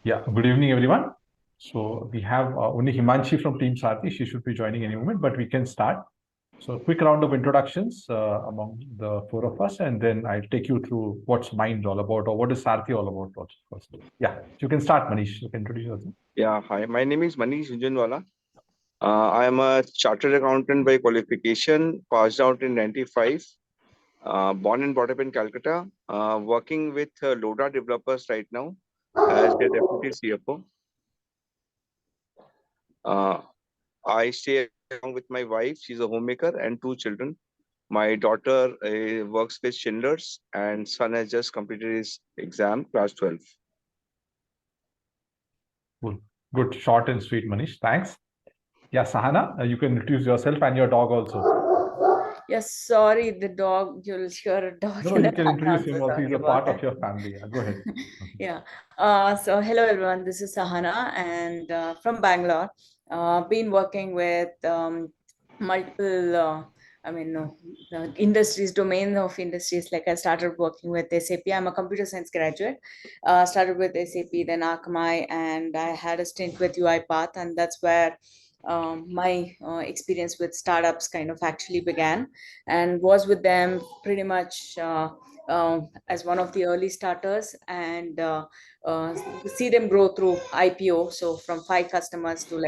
Yeah, good evening, everyone. So we have only Himanshi from Team Sarthi. She should be joining any moment, but we can start. So a quick round of introductions among the four of us, and then I'll take you through what's Mind all about, or what is Sarthi all about also first. Yeah, you can start, Manish. You can introduce yourself. Yeah, hi. My name is Manish Junjunwala. I am a chartered accountant by qualification, passed out in 95, born and brought up in Calcutta, working with Loda developers right now as their deputy CFO. Uh, I stay along with my wife. She's a homemaker and two children. My daughter works with Schindler's and son has just completed his exam, class 12. Cool. Good, short and sweet, Manish. Thanks. Yeah, Sahana, you can introduce yourself and your dog also. Yes, sorry, the dog, you'll hear a dog No, in the you can introduce background, him so also. He's sorry a about part that. of your family. Yeah, go ahead. Yeah. So hello everyone, this is Sahana and from Bangalore. Been working with multiple, industries, domain of industries. Like I started working with SAP. I'm a computer science graduate. Started with SAP, then Akamai, and I had a stint with UiPath, and that's where my experience with startups kind of actually began, and was with them pretty much as one of the early starters, and uh, see them grow through IPO. So from 5 customers to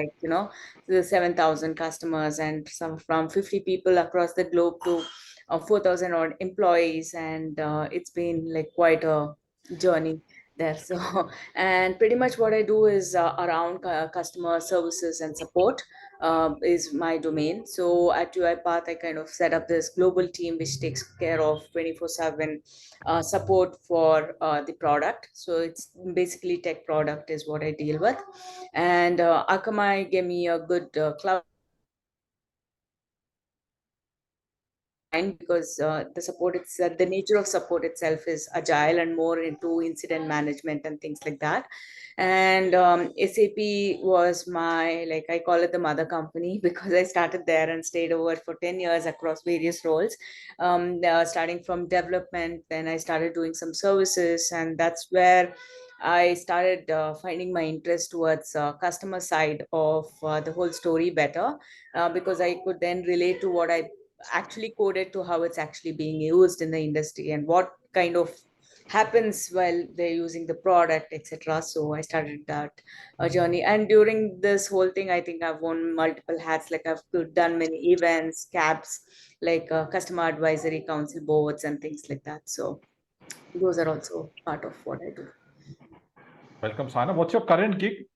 the 7,000 customers, and some from 50 people across the globe to 4,000 odd employees, and it's been like quite a journey there. So and pretty much what I do is around customer services and support is my domain. So at UiPath, I kind of set up this global team which takes care of 24/7 support for the product. So it's basically tech product is what I deal with. And Akamai gave me a good cloud, because the nature of support itself is agile and more into incident management and things like that. And SAP was my, like, I call it the mother company because I started there and stayed over for 10 years across various roles, starting from development. Then I started doing some services, and that's where I started finding my interest towards customer side of the whole story better, because I could then relate to what I actually coded to how it's actually being used in the industry and what kind of happens while they're using the product, etc. So I started that journey, and during this whole thing I think I've worn multiple hats. Like I've done many events, cabs, like customer advisory council boards and things like that. So those are also part of what I do. Welcome, Sahana. What's your current gig?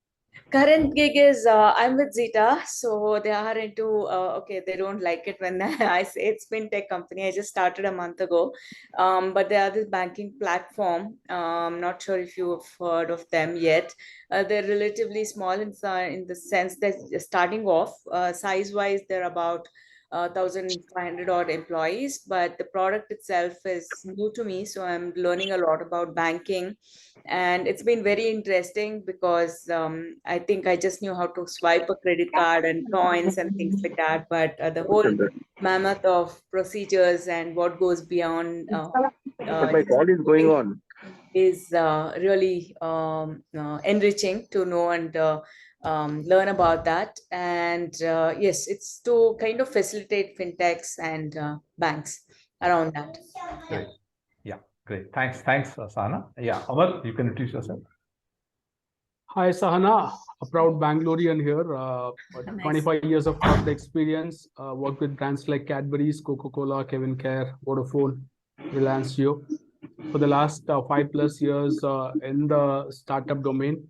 Current gig is I'm with Zeta, so they are into okay. They don't like it when I say it's fintech company. I just started a month ago, but they are this banking platform. Not sure if you've heard of them yet. They're relatively small in the sense that starting off size wise, they're about 1,500 odd employees, but the product itself is new to me, so I'm learning a lot about banking, and it's been very interesting because I think I just knew how to swipe a credit card and coins and things like that, but the whole mammoth of procedures and what goes beyond But my just call is going on. is really enriching to know and learn about that. And yes, it's to kind of facilitate fintechs and banks around that. Yeah. Great. Yeah, great. Thanks, Sahana. Yeah, Amar, you can introduce yourself. Hi, Sahana, a proud Bangalorean here. Nice. 25 years of corporate experience. Worked with brands like Cadbury's, Coca-Cola, Kevin Care, Vodafone, Reliance Jio. For the last 5+ years in the startup domain,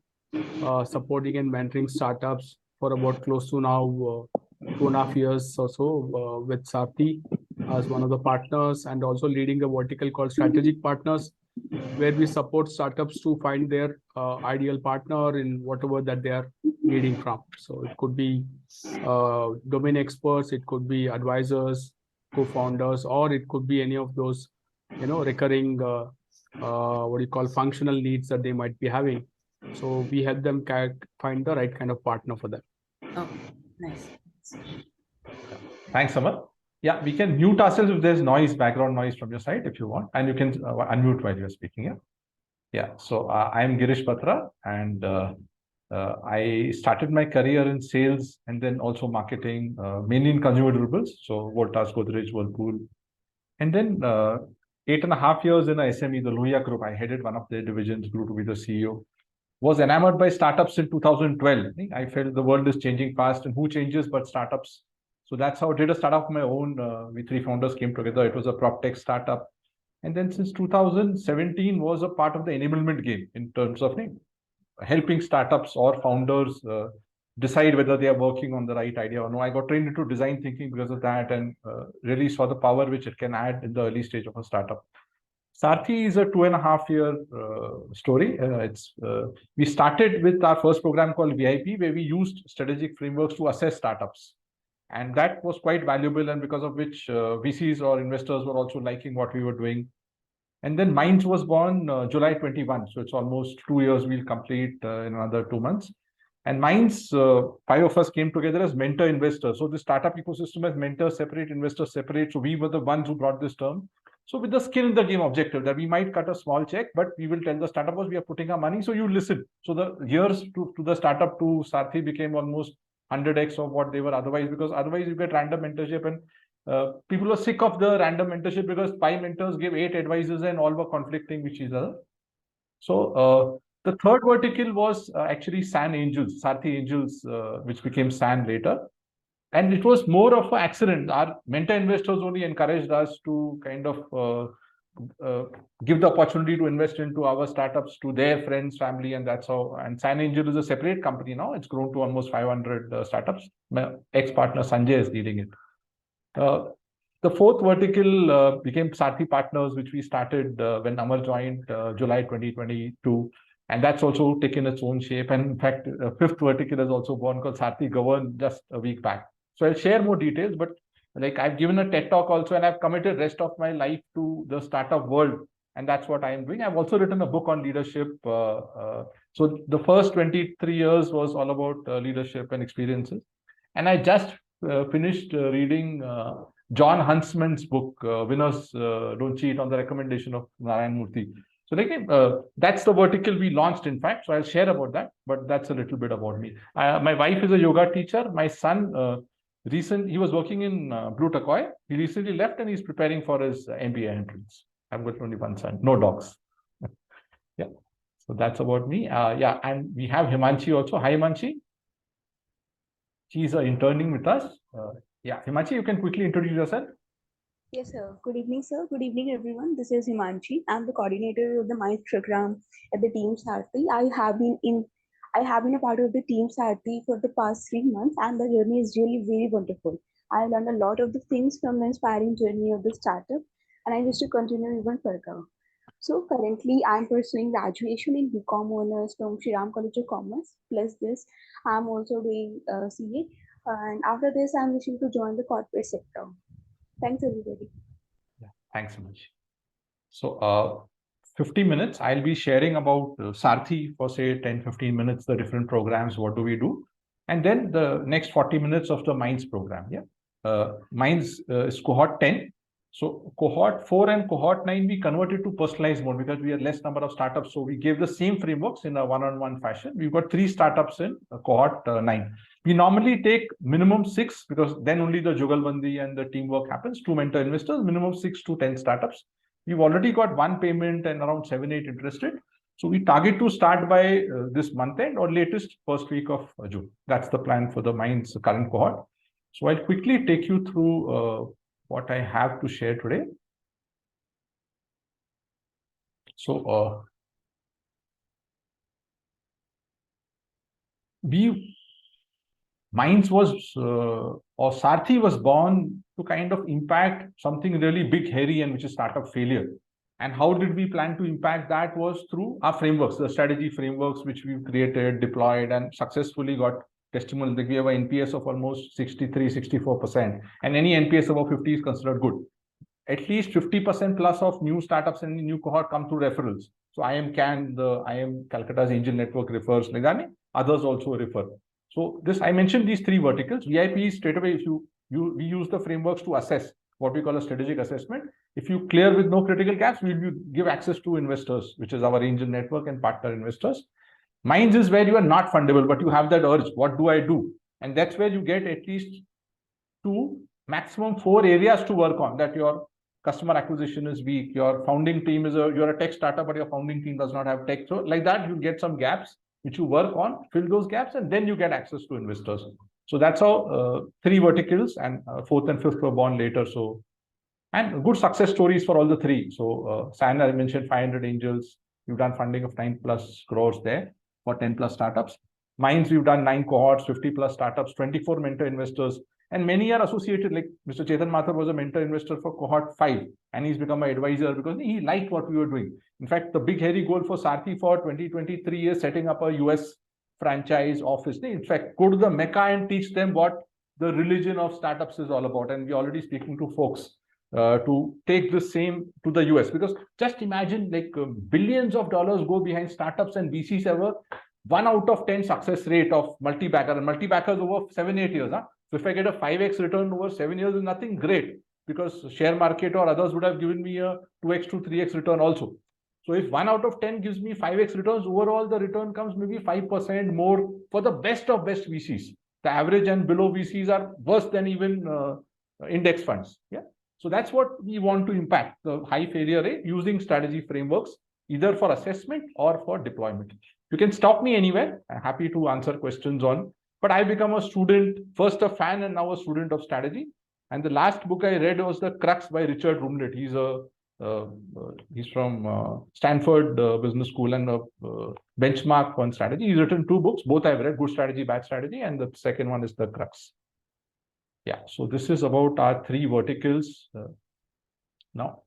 supporting and mentoring startups for about close to now 2.5 years or so with Sarthi as one of the partners, and also leading a vertical called Strategic Partners, where we support startups to find their ideal partner in whatever that they are needing from. So it could be domain experts, it could be advisors, co-founders, or it could be any of those, recurring what you call functional needs that they might be having. So we help them find the right kind of partner for them. Oh, nice. Thanks, Amar. Yeah, we can mute ourselves if there's noise, background noise from your side if you want, and you can unmute while you're speaking. Yeah. Yeah, so I'm Girish Batra, and I started my career in sales and then also marketing, mainly in consumer durables. So Voltas, Godrej, Whirlpool, and then 8.5 years in a SME, the Luya Group. I headed one of their divisions, grew to be the CEO. Was enamored by startups in 2012. I felt the world is changing fast, and who changes but startups? So that's how I did a startup of my own. We three founders came together. It was a prop tech startup. And then since 2017 was a part of the enablement game in terms of helping startups or founders decide whether they are working on the right idea or no. I got trained into design thinking because of that, and really saw the power which it can add in the early stage of a startup. Sarthi is a 2.5 year story. We started with our first program called VIP, where we used strategic frameworks to assess startups. And that was quite valuable, and because of which VCs or investors were also liking what we were doing. And then Minds was born July 21. So it's almost 2 years we'll complete in another 2 months. And Minds, 5 of us came together as mentor investors. So the startup ecosystem has mentors separate, investors separate. So we were the ones who brought this term. So with the skill in the game objective that we might cut a small check, but we will tell the startups we are putting our money. So you listen. So the years to the startup to Sarthi became almost 100x of what they were otherwise, because otherwise you get random mentorship, and people were sick of the random mentorship because 5 mentors gave 8 advices and all were conflicting with each other. So the third vertical was actually San Angels, Sarthi Angels, which became San later. And it was more of an accident. Our mentor investors only encouraged us to kind of give the opportunity to invest into our startups to their friends, family, and that's how. And San Angel is a separate company now. It's grown to almost 500 startups. My ex-partner Sanjay is leading it. The fourth vertical became Sarthi Partners, which we started when Amar joined July 2022. And that's also taken its own shape. And in fact, fifth vertical is also born called Sarthi Govern just a week back. So I'll share more details, but like I've given a TED talk also, and I've committed rest of my life to the startup world. And that's what I am doing. I've also written a book on leadership. So the first 23 years was all about leadership and experiences. And I just finished reading John Huntsman's book, Winners Don't Cheat, on the recommendation of Narayan Murthy. So that's the vertical we launched, in fact. So I'll share about that, but that's a little bit about me. My wife is a yoga teacher. My son, he was working in Blue Turquoise. He recently left and he's preparing for his MBA entrance. I've got only one son, no dogs. Yeah, so that's about me. Yeah, and we have Himanshi also. Hi, Himanshi. She's interning with us. Yeah, Himanshi, you can quickly introduce yourself. Yes, sir. Good evening, sir. Good evening, everyone. This is Himanshi. I'm the coordinator of the Minds program at the Team Sarthi. I have been a part of the Team Sarthi for the past 3 months, and the journey is really very wonderful. I learned a lot of the things from the inspiring journey of the startup, and I wish to continue even further. So currently, I'm pursuing graduation in BCom honors from Shri Ram College of Commerce. Plus this, I'm also doing CA, and after this, I'm wishing to join the corporate sector. Thanks, everybody. Yeah, thanks so much. So 50 minutes, I'll be sharing about Sarthi for say 10-15 minutes, the different programs, what do we do? And then the next 40 minutes of the Minds program. Yeah, Minds is cohort 10. So cohort 4 and cohort 9, we converted to personalized mode because we had less number of startups. So we gave the same frameworks in a one-on-one fashion. We've got 3 startups in cohort 9. We normally take minimum 6 because then only the Jugalbandi and the teamwork happens. 2 mentor investors, minimum 6 to 10 startups. We've already got 1 payment and around 7-8 interested. So we target to start by this month end or latest first week of June. That's the plan for the Minds current cohort. So I'll quickly take you through what I have to share today. So Minds was, or Sarthi was born to kind of impact something really big, hairy, and which is startup failure. And how did we plan to impact that was through our frameworks, the strategy frameworks, which we've created, deployed, and successfully got testimonials. Like we have an NPS of almost 63, 64%. And any NPS above 50 is considered good. At least 50% plus of new startups and new cohort come through referrals. So IIM Calcutta's Angel Network refers, others also refer. So I mentioned these 3 verticals. VIP straight away, we use the frameworks to assess what we call a strategic assessment. If you clear with no critical gaps, we will give access to investors, which is our angel network and partner investors. Minds is where you are not fundable, but you have that urge. What do I do? And that's where you get at least 2, maximum 4 areas to work on. That your customer acquisition is weak, your founding team you're a tech startup, but your founding team does not have tech. So like that, you get some gaps which you work on, fill those gaps, and then you get access to investors. So that's how 3 verticals, and 4th and 5th were born later. So, and good success stories for all the 3. So San, I mentioned 500 angels. We've done funding of 9+ crores there for 10+ startups. Minds, we've done 9 cohorts, 50+ startups, 24 mentor investors, and many are associated. Like Mr. Chetan Mathur was a mentor investor for cohort 5, and he's become an advisor because he liked what we were doing. In fact, the big hairy goal for Sarthi for 2023 is setting up a US franchise office. In fact, go to the Mecca and teach them what the religion of startups is all about. And we're already speaking to folks to take the same to the US, because just imagine like billions of dollars go behind startups, and VCs ever 1 out of 10 success rate of multi-backer, and multi-backers over 7-8 years. So if I get a 5x return over 7 years, is nothing great, because share market or others would have given me a 2x to 3x return also. So if 1 out of 10 gives me 5x returns, overall the return comes maybe 5% more for the best of best VCs. The average and below VCs are worse than even index funds. Yeah. So that's what we want to impact, the high failure rate, using strategy frameworks, either for assessment or for deployment. You can stop me anywhere. I'm happy to answer questions on, but I become a student, first a fan and now a student of strategy. And the last book I read was The Crux by Richard Rumlett. He's from Stanford Business School and a benchmark on strategy. He's written 2 books, both I've read, Good Strategy, Bad Strategy, and the second one is The Crux. Yeah, so this is about our 3 verticals now.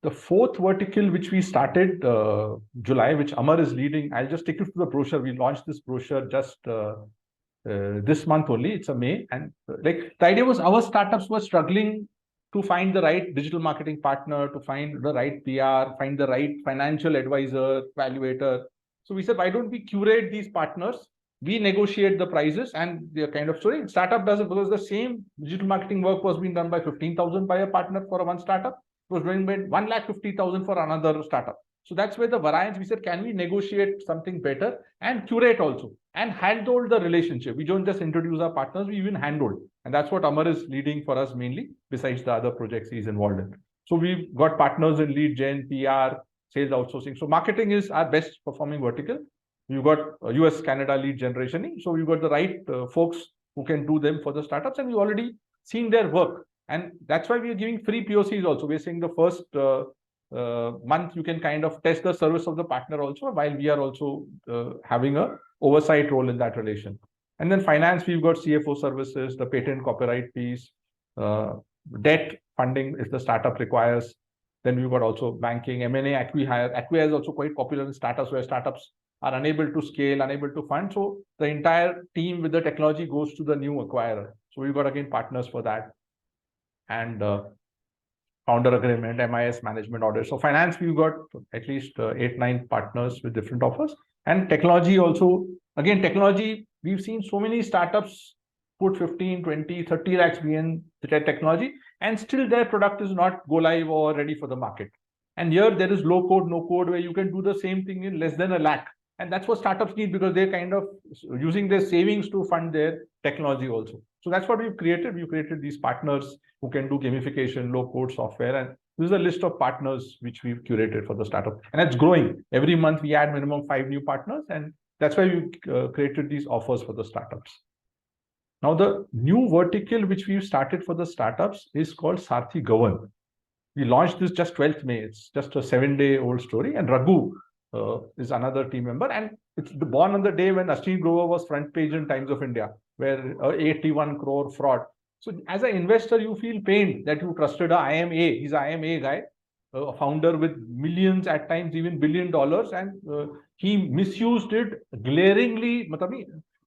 The 4th vertical, which we started July, which Amar is leading, I'll just take you through the brochure. We launched this brochure just this month only. It's a May. And like the idea was, our startups were struggling to find the right digital marketing partner, to find the right PR, find the right financial advisor, evaluator. So we said, why don't we curate these partners? We negotiate the prices, and the kind of story. Startup does it because the same digital marketing work was being done by 15,000 by a partner for one startup. It was doing by 150,000 for another startup. So that's where the variance, we said, can we negotiate something better and curate also and handhold the relationship? We don't just introduce our partners, we even handhold. And that's what Amar is leading for us mainly, besides the other projects he's involved in. So we've got partners in lead gen, PR, sales outsourcing. So marketing is our best performing vertical. You've got US, Canada lead generation. So you've got the right folks who can do them for the startups, and we've already seen their work. And that's why we are giving free POCs also. We're saying the first month you can kind of test the service of the partner also, while we are also having a oversight role in that relation. And then finance, we've got CFO services, the patent copyright piece, debt funding if the startup requires. Then we've got also banking, M&A, acqui-hire. Acqui-hire is also quite popular in startups, where startups are unable to scale, unable to fund. So the entire team with the technology goes to the new acquirer. So we've got again partners for that. And founder agreement, MIS, management order. So finance, we've got at least 8-9 partners with different offers. And technology also, again, technology, we've seen so many startups put 15, 20, 30 lakhs behind the technology, and still their product is not go live or ready for the market. And here there is low code, no code, where you can do the same thing in less than 1 lakh. And that's what startups need, because they're kind of using their savings to fund their technology also. So that's what we've created. We've created these partners who can do gamification, low code software. And this is a list of partners which we've curated for the startup. And it's growing. Every month we add minimum 5 new partners. And that's why we created these offers for the startups. Now, the new vertical which we've started for the startups is called Sarthi Govern. We launched this just 12th May. It's just a 7-day-old story. And Raghu is another team member. And it's born on the day when Ashwini Grover was front page in Times of India, where 81 crore fraud. So as an investor, you feel pained that you trusted a IMA. He's an IMA guy, a founder with millions, at times even $1 billion. And he misused it glaringly.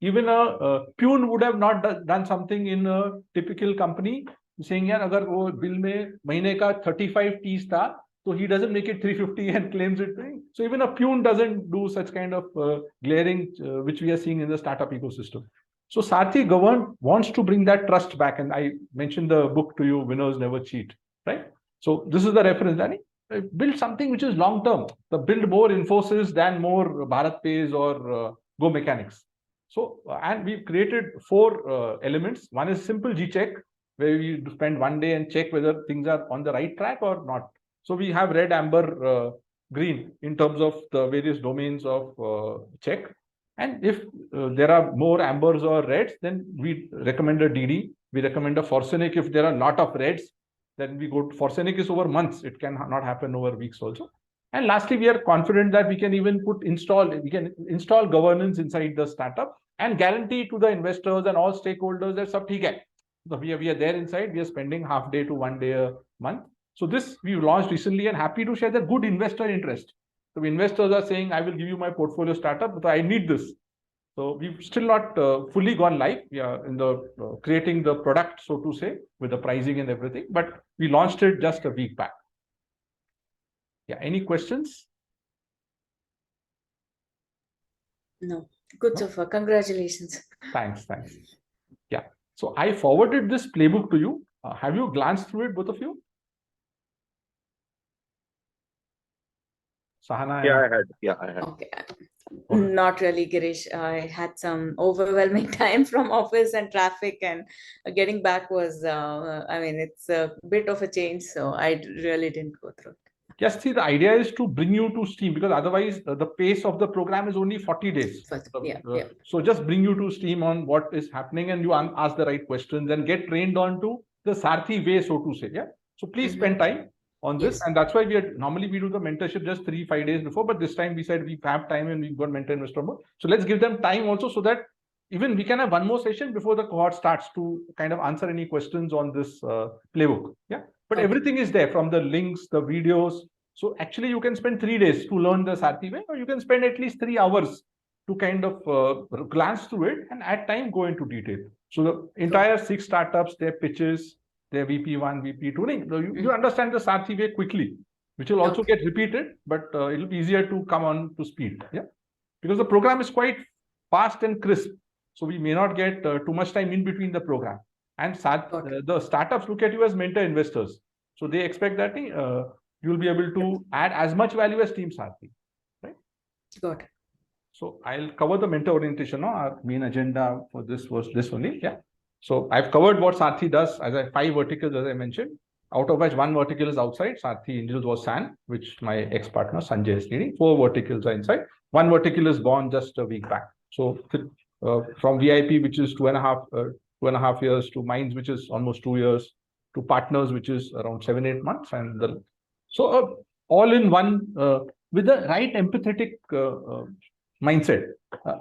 Even a peon would have not done something in a typical company, saying, yeah, agar wo bill mein mahine ka 35 Ts tha, so he doesn't make it 350 and claims it. So even a peon doesn't do such kind of glaring, which we are seeing in the startup ecosystem. So Sarthi wants to bring that trust back. And I mentioned the book to you, Winners Never Cheat, right? So this is the reference, Danny. Build something which is long-term. Build more Infosys than more Bharat Pays or Go Mechanics. So, and we've created 4 elements. One is simple G-check, where we spend 1 day and check whether things are on the right track or not. So we have red, amber, green in terms of the various domains of check. And if there are more ambers or reds, then we recommend a DD. We recommend a Forsenic. If there are a lot of reds, then we go to Forsenic is over months. It can not happen over weeks also. And lastly, we are confident that we can even install governance inside the startup and guarantee to the investors and all stakeholders that sab theek hai. So we are there inside. We are spending half day to 1 day a month. So this we launched recently and happy to share the good investor interest. So investors are saying, I will give you my portfolio startup, but I need this. So we've still not fully gone live. We are in the creating the product, so to say, with the pricing and everything, but we launched it just a week back. Yeah, any questions? No, good so far. Congratulations. Thanks. Yeah, so I forwarded this playbook to you. Have you glanced through it, both of you? Sahana? I had. Okay. Not really, Girish. I had some overwhelming time from office and traffic, and getting back was, I mean, it's a bit of a change, so I really didn't go through it. Yes, see, the idea is to bring you to steam, because otherwise the pace of the program is only 40 days. Yeah. So just bring you to steam on what is happening, and you ask the right questions and get trained on to the Sarthi way, so to say. Yeah. So please spend time on this. Yes. And that's why normally we do the mentorship just 3-5 days before, but this time we said we have time and we've got mentor investor mode. So let's give them time also, so that even we can have one more session before the cohort starts to kind of answer any questions on this playbook. Yeah. But everything is there, from the links, the videos. So actually you can spend 3 days to learn the Sarthi way, or you can spend at least 3 hours to kind of glance through it and at time go into detail. So the entire 6 startups, their pitches, their VP1, VP2, you understand the Sarthi way quickly, which will also get repeated, but it'll be easier to come on to speed. Yeah, because the program is quite fast and crisp. So we may not get too much time in between the program. And the startups look at you as mentor investors. So they expect that you'll be able to add as much value as Team Sarthi, right? Got it. So I'll cover the mentor orientation now. Our main agenda for this was this only. Yeah. So I've covered what Sarthi does as 5 verticals, as I mentioned, out of which 1 vertical is outside. Sarthi Angels was SAN, which my ex-partner Sanjay is leading. 4 verticals are inside. 1 vertical is born just a week back. So from VIP, which is 2.5 years, to Minds, which is almost 2 years, to Partners, which is around 7-8 months, and so all in one with the right empathetic mindset.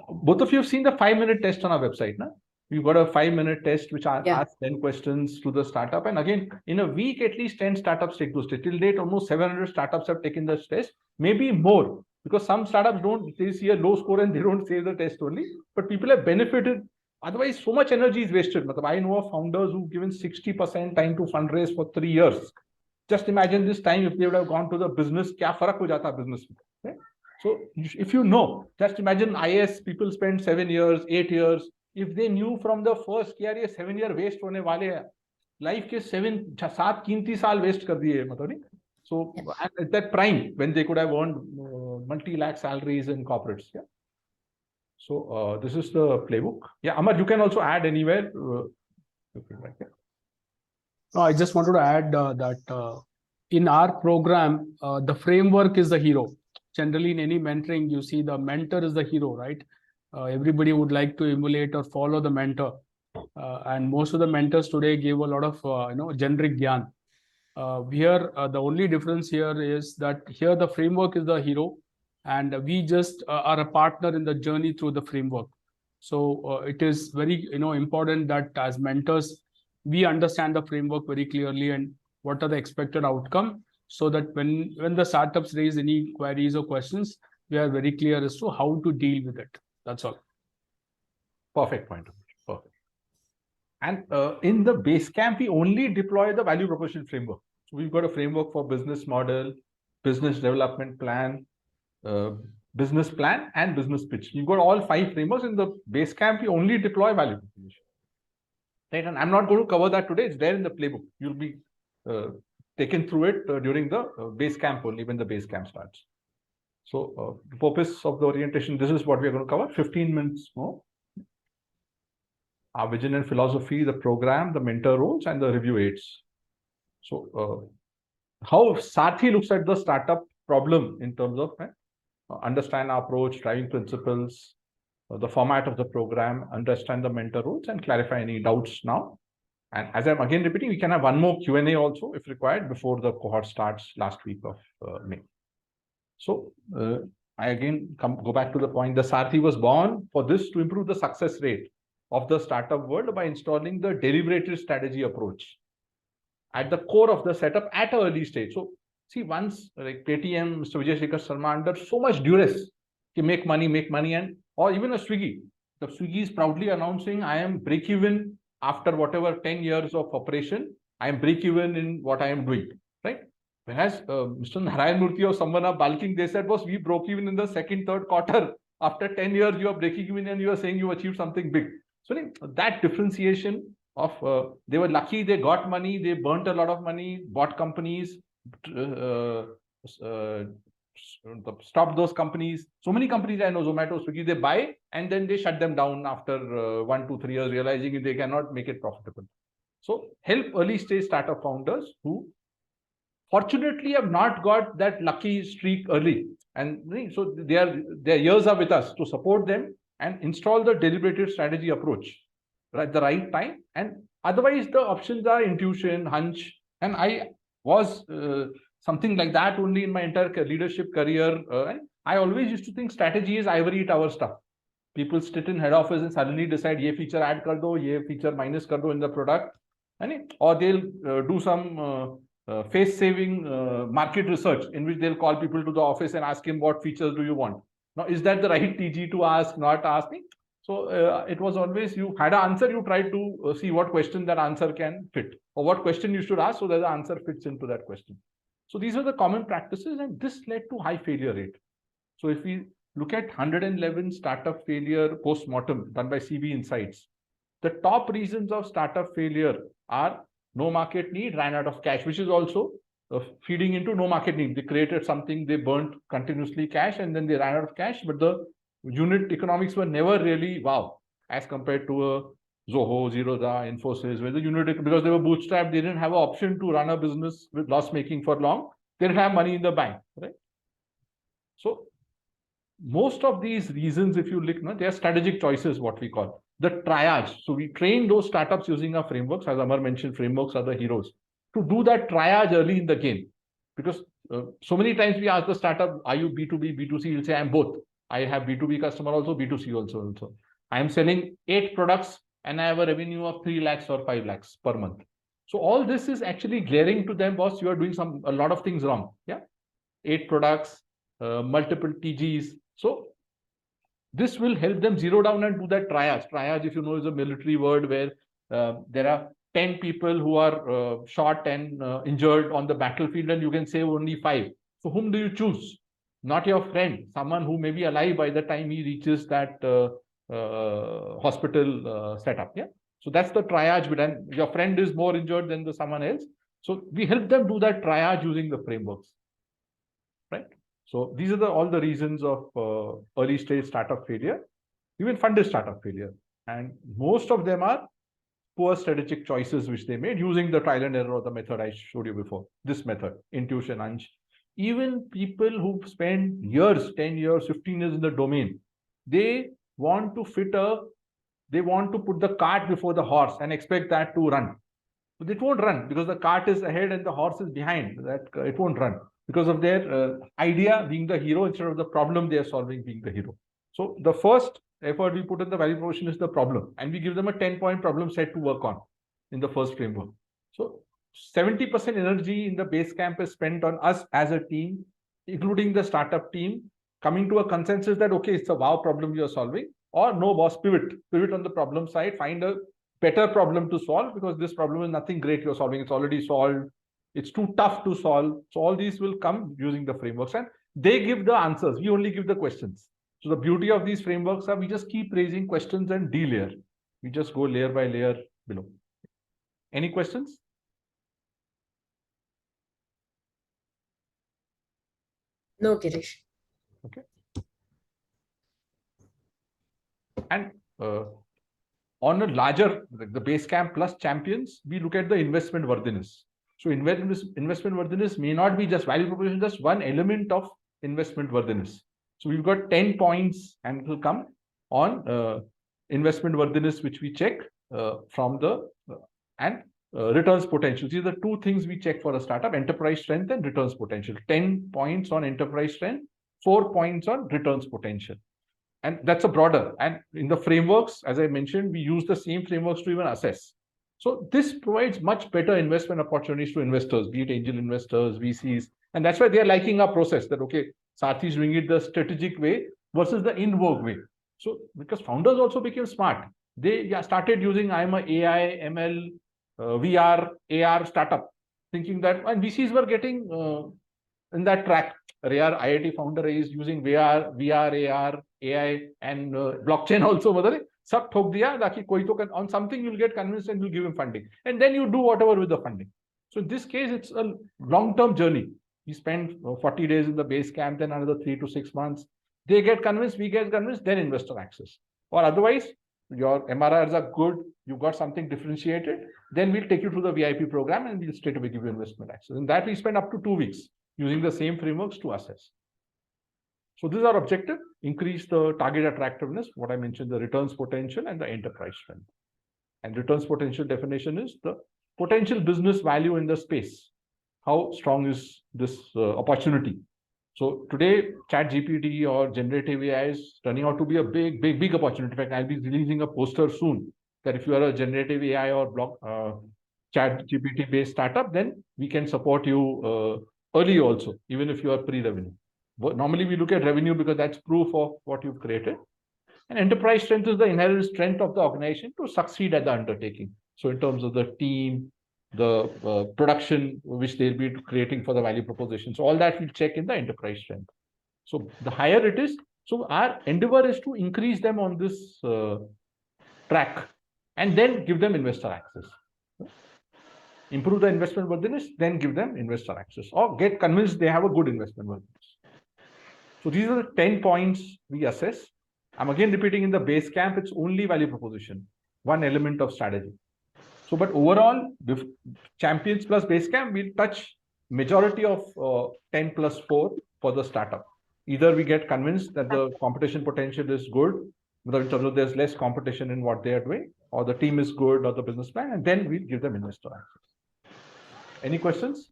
Both of you have seen the 5-minute test on our website, no? We've got a 5-minute test which asks 10 questions to the startup, and again, in a week, at least 10 startups take those tests. Till date, almost 700 startups have taken this test, maybe more, because some startups they see a low score and they don't save the test only, but people have benefited. Otherwise, so much energy is wasted. I know of founders who've given 60% time to fundraise for 3 years. Just imagine this time if they would have gone to the business, kya farak ho jata business mein, right? So if you know, just imagine IS people spend 7 years, 8 years. If they knew from the first year, ये 7 year waste होने वाले हैं, life के 7 कीमती साल waste कर दिए, मतलब नहीं? So at that prime, when they could have earned multi-lakh salaries in corporates. Yeah. So this is the playbook. Yeah, Amar, you can also add anywhere. No, I just wanted to add that in our program, the framework is the hero. Generally, in any mentoring, you see the mentor is the hero, right? Everybody would like to emulate or follow the mentor. And most of the mentors today give a lot of generic gyan. Here, the only difference here is that here the framework is the hero, and we just are a partner in the journey through the framework. So it is very important that as mentors, we understand the framework very clearly and what are the expected outcome, so that when the startups raise any queries or questions, we are very clear as to how to deal with it. That's all. Perfect point. Perfect. And in the Basecamp, we only deploy the value proposition framework. So we've got a framework for business model, business development plan, business plan, and business pitch. You've got all 5 frameworks. In the base camp, you only deploy value proposition. Right? And I'm not going to cover that today. It's there in the playbook. You'll be taken through it during the base camp only, when the base camp starts. So the purpose of the orientation, this is what we are going to cover. 15 minutes more. Our vision and philosophy, the program, the mentor roles, and the review aids. So how Sathi looks at the startup problem in terms of understand our approach, driving principles, the format of the program, understand the mentor roles, and clarify any doubts now. And as I'm again repeating, we can have one more Q&A also if required before the cohort starts last week of May. So I again go back to the point. The Sathi was born for this, to improve the success rate of the startup world by installing the deliberated strategy approach at the core of the setup at an early stage. So see, once like Paytm, Mr. Vijay Shekhar Sharma, under so much duress to make money, and or even a Swiggy. The Swiggy is proudly announcing, I am break even after whatever 10 years of operation. I am break even in what I am doing, right? Whereas Mr. Narayan Murthy or someone are bulking, they said, was we broke even in the second, third quarter. After 10 years, you are breaking even and you are saying you achieved something big. So that differentiation of they were lucky, they got money, they burnt a lot of money, bought companies, stopped those companies. So many companies I know, Zomato, Swiggy, they buy and then they shut them down after 1 to 3 years, realizing they cannot make it profitable. So help early stage startup founders who fortunately have not got that lucky streak early. And so their years are with us to support them and install the deliberated strategy approach at the right time. And otherwise, the options are intuition, hunch. And I was something like that only in my entire leadership career. And I always used to think strategy is ivory tower stuff. People sit in head office and suddenly decide, ye feature add kar do, ye feature minus kar do in the product. Or they'll do some face-saving market research in which they'll call people to the office and ask him, what features do you want? Now, is that the right TG to ask, not asking? So it was always, you had an answer, you tried to see what question that answer can fit, or what question you should ask so that the answer fits into that question. So these are the common practices, and this led to high failure rate. So if we look at 111 startup failure post-mortem done by CB Insights, the top reasons of startup failure are no market need, ran out of cash, which is also feeding into no market need. They created something, they burnt continuously cash, and then they ran out of cash, but the unit economics were never really wow as compared to a Zoho, Zerodha, Infosys, where the unit, because they were bootstrapped, they didn't have an option to run a business with loss making for long. They didn't have money in the bank, right? So most of these reasons, if you look, they are strategic choices, what we call the triage. So we train those startups using our frameworks. As Amar mentioned, frameworks are the heroes to do that triage early in the game. Because so many times we ask the startup, are you B2B, B2C? He'll say, I'm both. I have B2B customer also, B2C also. I am selling 8 products and I have a revenue of 3 lakhs or 5 lakhs per month. So all this is actually glaring to them, boss, you are doing a lot of things wrong. Yeah, 8 products, multiple TGs. So this will help them zero down and do that triage. Triage, if you know, is a military word where there are 10 people who are shot and injured on the battlefield, and you can save only 5. So whom do you choose? Not your friend, someone who may be alive by the time he reaches that hospital setup. Yeah. So that's the triage bit, and your friend is more injured than someone else. So we help them do that triage using the frameworks, right? So these are all the reasons of early stage startup failure, even funded startup failure. And most of them are poor strategic choices which they made using the trial and error of the method I showed you before. This method, intuition, hunch. Even people who spend years, 10 years, 15 years in the domain, they want to put the cart before the horse and expect that to run. But it won't run because the cart is ahead and the horse is behind. That it won't run because of their idea being the hero instead of the problem they are solving being the hero. So the first effort we put in the value proposition is the problem, and we give them a 10-point problem set to work on in the first framework. So 70% energy in the base camp is spent on us as a team, including the startup team, coming to a consensus that, okay, it's a wow problem you're solving, or no, boss, pivot on the problem side, find a better problem to solve, because this problem is nothing great you're solving. It's already solved. It's too tough to solve. So all these will come using the frameworks. And They give the answers. We only give the questions. So the beauty of these frameworks are we just keep raising questions and de-layer. We just go layer by layer below. Any questions? No, Girish. Okay. And on a larger, like the base camp plus champions, we look at the investment worthiness. So investment worthiness may not be just value proposition, just one element of investment worthiness. So we've got 10 points and it will come on investment worthiness, which we check from the returns potential. These are the two things we check for a startup: enterprise strength and returns potential. 10 points on enterprise strength, 4 points on returns potential. And that's a broader. And in the frameworks, as I mentioned, we use the same frameworks to even assess. So this provides much better investment opportunities to investors, be it angel investors, VCs. And that's why they're liking our process that, okay, Sathi is doing it the strategic way versus the in-vogue way. So because founders also became smart. They started using, I'm a AI, ML, VR, AR startup, thinking that, and VCs were getting in that track. Rare IIT founder is using VR, AR, AI, and blockchain also. Sab thok diya, taki koi to on something you'll get convinced and you'll give him funding, and then you do whatever with the funding. So in this case, it's a long-term journey. We spend 40 days in the base camp, then another 3 to 6 months. They get convinced, we get convinced, then investor access. Or otherwise, your MRRs are good, you've got something differentiated, then we'll take you through the VIP program and we'll straight away give you investment access. And that we spend up to 2 weeks using the same frameworks to assess. So this is our objective: increase the target attractiveness, what I mentioned, the returns potential and the enterprise strength. And returns potential definition is the potential business value in the space. How strong is this opportunity? So today, ChatGPT or generative AI is turning out to be a big opportunity. In fact, I'll be releasing a poster soon that if you are a generative AI or ChatGPT based startup, then we can support you early also, even if you are pre-revenue. But normally we look at revenue because that's proof of what you've created. And enterprise strength is the inherent strength of the organization to succeed at the undertaking. So in terms of the team, the production which they'll be creating for the value proposition. So all that we'll check in the enterprise strength. So the higher it is, so our endeavor is to increase them on this track and then give them investor access. Improve the investment worthiness, then give them investor access or get convinced they have a good investment worthiness. So these are the 10 points we assess. I'm again repeating, in the base camp, it's only value proposition, one element of strategy. So, but overall, with champions plus base camp, we'll touch majority of 10 plus 4 for the startup. Either we get convinced that the competition potential is good, in terms of there's less competition in what they are doing, or the team is good, or the business plan, and then we'll give them investor access. Any questions?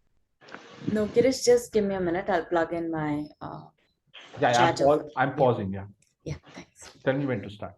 No, Girish, just give me a minute. I'll plug in my chat. I'm pausing. Yeah. Yeah, thanks. Tell me when to start.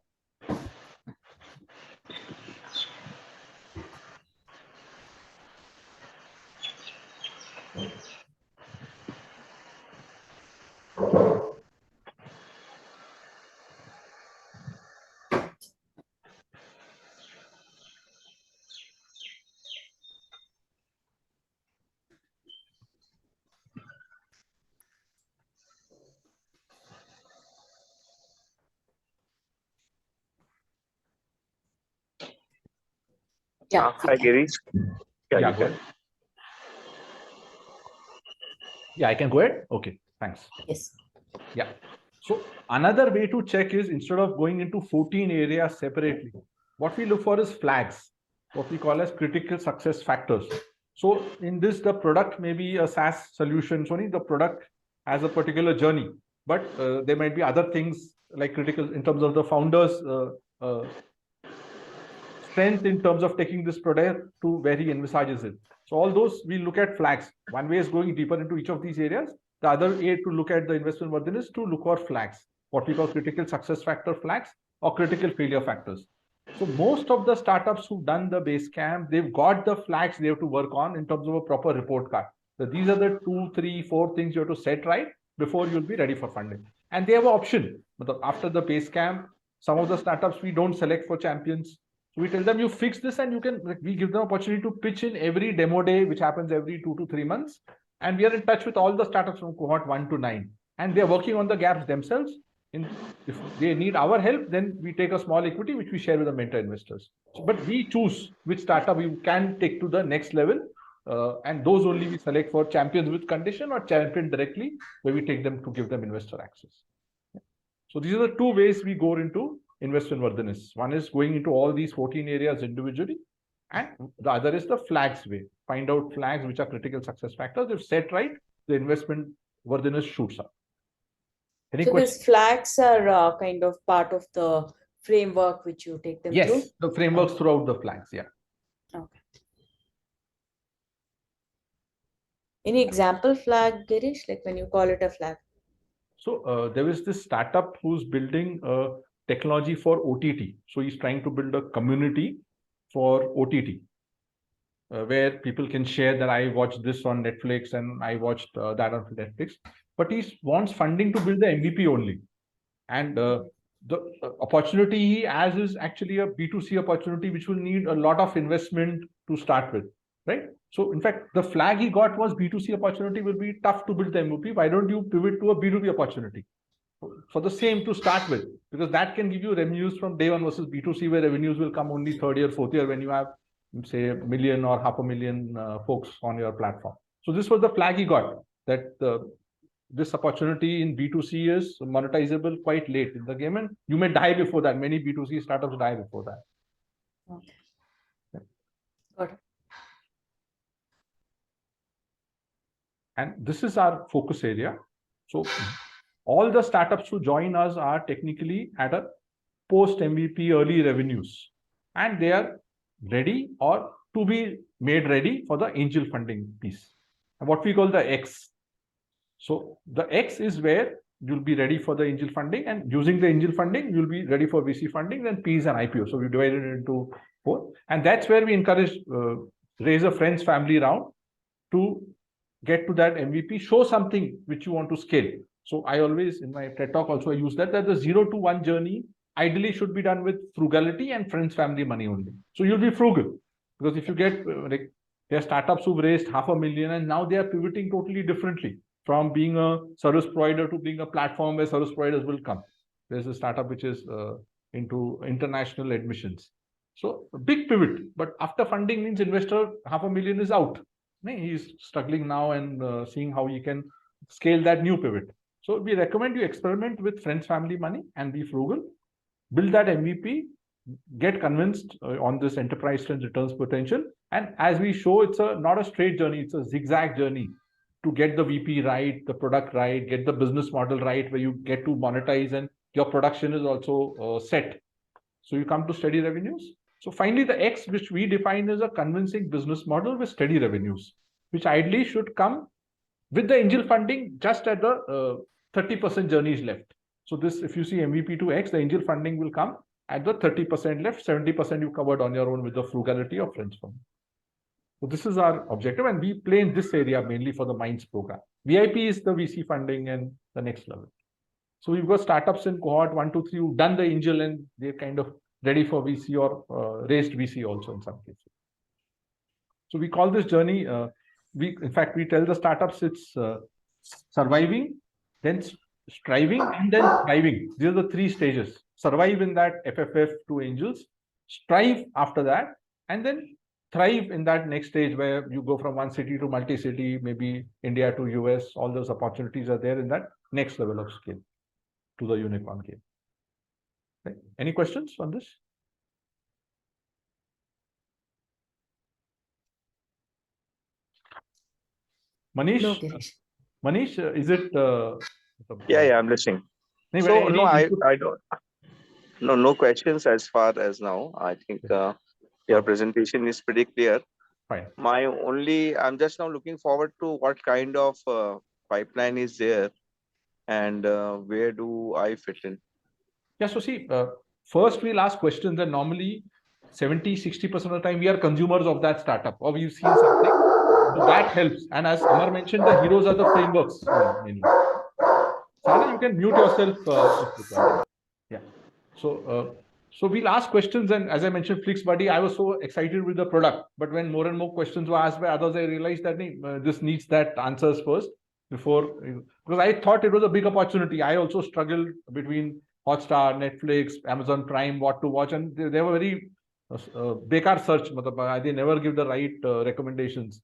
Yeah. Hi, Girish. Yeah, go ahead. Yeah, I can go ahead. Okay, thanks. Yes. Yeah. So another way to check is, instead of going into 14 areas separately, what we look for is flags, what we call as critical success factors. So in this, the product may be a SaaS solution. So the product has a particular journey, but there might be other things like critical in terms of the founder's strength in terms of taking this product to where he envisages it. So all those we look at flags. One way is going deeper into each of these areas. The other way to look at the investment worthiness to look for flags, what we call critical success factor flags or critical failure factors. So most of the startups who've done the base camp, they've got the flags they have to work on in terms of a proper report card. So these are the 2, 3, 4 things you have to set right before you'll be ready for funding. And they have an option. But after the base camp, some of the startups we don't select for champions. So we tell them, you fix this and you can, we give them opportunity to pitch in every demo day, which happens every 2 to 3 months. And we are in touch with all the startups from cohort 1 to 9. and they're working on the gaps themselves. If they need our help, then we take a small equity, which we share with the mentor investors. But we choose which startup we can take to the next level. And those only we select for champions with condition or champion directly, where we take them to give them investor access. So these are the two ways we go into investment worthiness. One is going into all these 14 areas individually, and the other is the flags way. Find out flags which are critical success factors. If set right, the investment worthiness shoots up. Any So questions? these flags are kind of part of the framework which you take them through? Yes, the frameworks throughout the flags, yeah. Okay. Any example flag, Girish, like when you call it a flag? So there is this startup who's building a technology for OTT. So he's trying to build a community for OTT, where people can share that I watched this on Netflix and I watched that on Netflix. But he wants funding to build the MVP only. And the opportunity he has is actually a B2C opportunity, which will need a lot of investment to start with, right? So in fact, the flag he got was B2C opportunity will be tough to build the MVP. Why don't you pivot to a B2B opportunity for the same to start with? Because that can give you revenues from day one versus B2C, where revenues will come only third year, fourth year, when you have, say, 1 million or 500,000 folks on your platform. So this was the flag he got, that this opportunity in B2C is monetizable quite late in the game, and you may die before that. Many B2C startups die before that. Okay. Got it. And this is our focus area. So all the startups who join us are technically at a post MVP early revenues, and they are ready or to be made ready for the angel funding piece, and what we call the X. So the X is where you'll be ready for the angel funding, and using the angel funding, you'll be ready for VC funding, then P is an IPO. So we divided it into 4. And that's where we encourage raise a friends family round to get to that MVP, show something which you want to scale. So I always, in my TED talk also, I use that the 0 to 1 journey ideally should be done with frugality and friends family money only. So you'll be frugal, because if you get like, there are startups who've raised 500,000 and now they are pivoting totally differently, from being a service provider to being a platform where service providers will come. There's a startup which is into international admissions. So a big pivot, but after funding means investor 500,000 is out. He's struggling now and seeing how he can scale that new pivot. So we recommend you experiment with friends, family money and be frugal, build that MVP, get convinced on this enterprise trends returns potential. And as we show, it's not a straight journey, it's a zigzag journey to get the VP right, the product right, get the business model right, where you get to monetize and your production is also set. So you come to steady revenues. So finally, the X, which we define as a convincing business model with steady revenues, which ideally should come with the angel funding just at the 30% journey is left. So this, if you see MVP to X, the angel funding will come at the 30% left, 70% you covered on your own with the frugality of friends funding. So this is our objective, and we play in this area mainly for the Minds program. VIP is the VC funding and the next level. So we've got startups in cohort 1, 2, 3 who've done the angel and they're kind of ready for VC or raised VC also in some cases. So we call this journey, in fact, we tell the startups it's surviving, then striving, and then thriving. These are the 3 stages. Survive in that FFF to angels, strive after that, and then thrive in that next stage where you go from one city to multi-city, maybe India to US. All those opportunities are there in that next level of scale to the unicorn game. Okay. Any questions on this? Manish? No, Girish. Manish, is it? Yeah, I'm listening. So no, I don't. No questions as far as now. I think your presentation is pretty clear. Fine. I'm just now looking forward to what kind of pipeline is there, and where do I fit in? Yeah, so see, first we'll ask questions, and normally 70-60% of the time we are consumers of that startup, or we've seen something. So that helps. And as Amar mentioned, the heroes are the frameworks mainly. Sarah, you can mute yourself. Yeah. So we'll ask questions, and as I mentioned, FlixBuddy, I was so excited with the product, but when more and more questions were asked by others, I realized that this needs that answers first. before, because I thought it was a big opportunity. I also struggled between Hotstar, Netflix, Amazon Prime, what to watch, and they were very bekar search. They never give the right recommendations.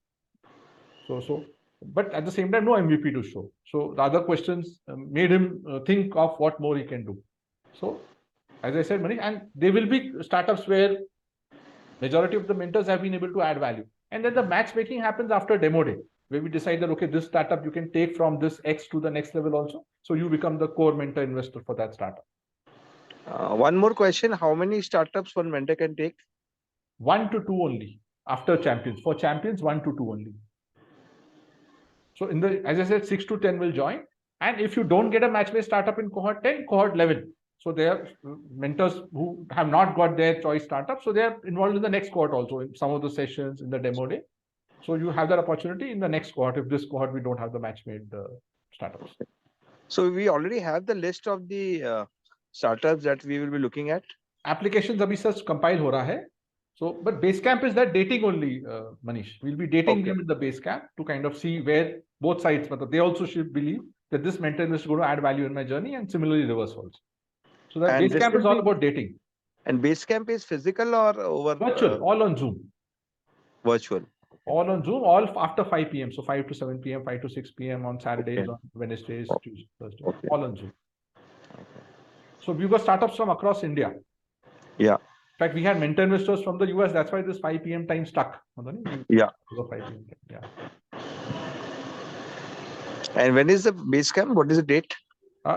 But at the same time, no MVP to show. So the other questions made him think of what more he can do. So, as I said, Manish, and there will be startups where majority of the mentors have been able to add value. And then the matchmaking happens after demo day, where we decide that, okay, this startup you can take from this X to the next level also. So you become the core mentor investor for that startup. One more question. How many startups one mentor can take? 1 to 2 only after champions. For champions, 1 to 2 only. So as I said, 6 to 10 will join. And if you don't get a match-based startup in cohort 10, cohort 11. So there are mentors who have not got their choice startup. So they are involved in the next cohort also, in some of the sessions in the demo day. So you have that opportunity in the next cohort. If this cohort, we don't have the match-made startups. So we already have the list of the startups that we will be looking at. Applications abhi sir compile ho raha hai. So, but Basecamp is that dating only, Manish. We'll be dating them in the Basecamp to kind of see where both sides, but they also should believe that this mentor is going to add value in my journey, and similarly reverse also. So that Basecamp is all about dating. And Basecamp is physical or over? Virtual, all on Zoom. Virtual. All on Zoom, all after 5 p.m. So 5 to 7 p.m., 5 to 6 p.m. on Saturdays, on Wednesdays, Tuesdays, Thursdays, all on Zoom. So we've got startups from across India. Yeah. In fact, we had mentor investors from the US. That's why this 5 p.m. time stuck. Yeah. 5 p.m. Yeah. And when is the Basecamp? What is the date?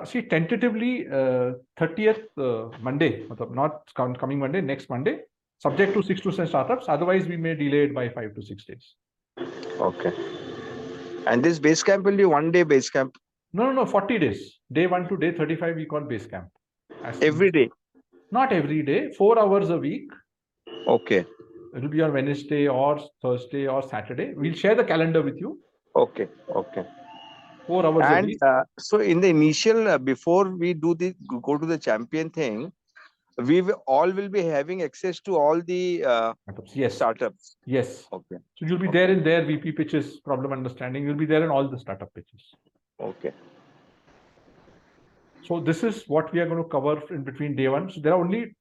See, tentatively 30th Monday, not coming Monday, next Monday, subject to 6 to 7 startups. Otherwise, we may delay it by 5 to 6 days. Okay. And this Basecamp will be 1 day Basecamp? No, 40 days. Day 1 to day 35, we call Basecamp. Every day? Not every day, 4 hours a week. Okay. It will be on Wednesday or Thursday or Saturday. We'll share the calendar with you. Okay. 4 hours a week. So in the initial, before we go to the champion thing, we all will be having access to all the startups. Yes. Okay. So you'll be there in their VP pitches, problem understanding. You'll be there in all the startup pitches. Okay. So this is what we are going to cover in between day 1. So there are only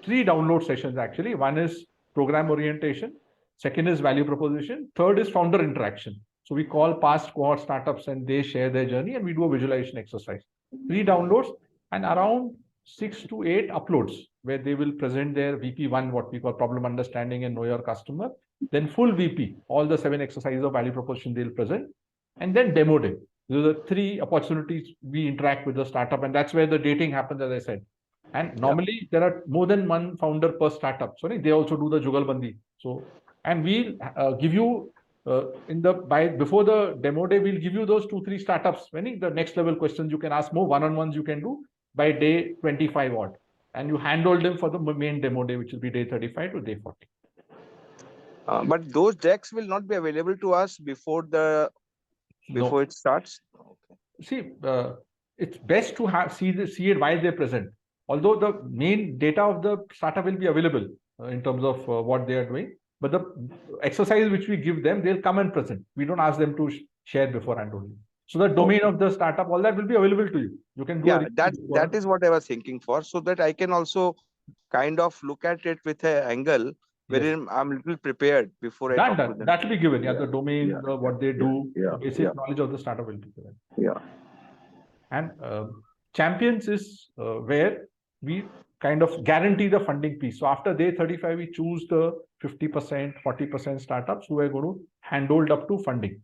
3 download sessions actually. One is program orientation. Second is value proposition. Third is founder interaction. So we call past cohort startups and they share their journey and we do a visualization exercise. 3 downloads and around 6 to 8 uploads where they will present their VP1, what we call problem understanding and know your customer. Then full VP, all the 7 exercises of value proposition they'll present. And then demo day. Those are the 3 opportunities we interact with the startup, and that's where the dating happens, as I said. And normally there are more than 1 founder per startup. So they also do the Jugalbandi. So, and we'll give you before the demo day, we'll give you those 2-3 startups. When the next level questions you can ask, more one-on-ones you can do by day 25 odd, and you handhold them for the main demo day, which will be day 35 to day 40. But those decks will not be available to us before it starts. Okay. See, it's best to see it while they're present. Although the main data of the startup will be available in terms of what they are doing, but the exercise which we give them, they'll come and present. We don't ask them to share beforehand only. So the domain of the startup, all that will be available to you. You can do that is what I was thinking for, so that I can also kind of look at it with an angle wherein I'm a little prepared before I talk to them. That will be given. The domain, what they do, the basic knowledge of the startup will be given. Yeah. And champions is where we kind of guarantee the funding piece. So after day 35, we choose the 50%, 40% startups who are going to handhold up to funding.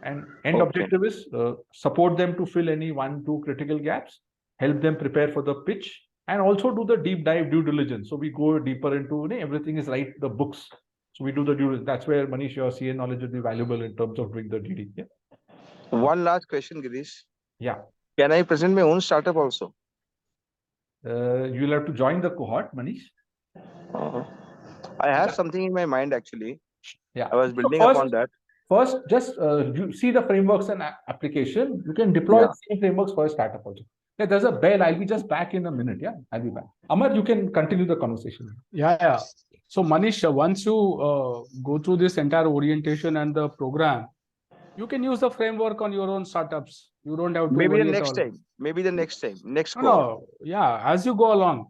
And end objective is support them to fill any 1-2 critical gaps, help them prepare for the pitch, and also do the deep dive due diligence. So we go deeper into everything is right, the books. So we do the due diligence. That's where Manish, your CA knowledge will be valuable in terms of doing the DD. Yeah. One last question, Girish. Yeah. Can I present my own startup also? You'll have to join the cohort, Manish. I have something in my mind actually. Yeah. I was building upon that. First, just you see the frameworks and application. You can deploy the same frameworks for a startup also. Yeah, there's a bell. I'll be just back in a minute. Yeah, I'll be back. Amar, you can continue the conversation. Yeah. So Manish, once you go through this entire orientation and the program, You can use the framework on your own startups. You don't have to Maybe the worry at next all. time. Maybe the next time. Next No, cohort. no, yeah, as you go along,